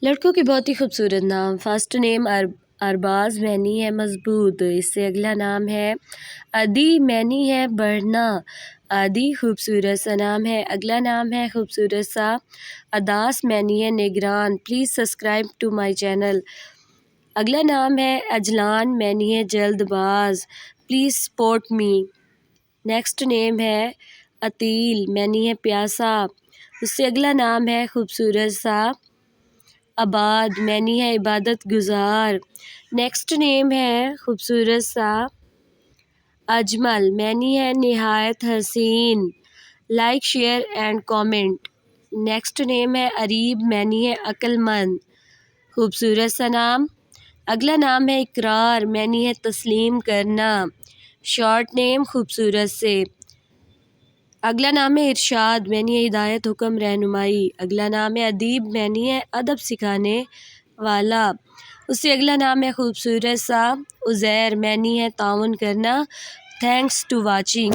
لڑکوں کے بہت ہی خوبصورت نام۔ فرسٹ نیم ارباز معنی ہے مضبوط۔ اس سے اگلا نام ہے عدی معنی ہے بڑھنا۔ عدی خوبصورت سا نام ہے۔ اگلا نام ہے خوبصورت سا عداس معنی ہے نگران۔ Please subscribe to my channel. اگلا نام ہے اجلان معنی ہے جلد باز۔ Please support me. Next name ہے عتیل معنی ہے پیاسا۔ اس سے اگلا نام ہے خوبصورت سا عباد معنی ہے عبادت گزار۔ نیکسٹ نیم ہے خوبصورت سا اجمل معنی ہے نہایت حسین۔ Like share and comment. Next name ہے اریب معنی ہے عقل مند۔ خوبصورت سا نام۔ اگلا نام ہے اقرار معنی ہے تسلیم کرنا۔ شارٹ نیم خوبصورت سے۔ اگلا نام ہے ارشاد معنی ہے ہدایت حکم رہنمائی۔ اگلا نام ہے ادیب معنی ہے ادب سکھانے والا۔ اس سے اگلا نام ہے خوبصورت سا عزیر معنی ہے تعاون کرنا۔ Thanks to watching.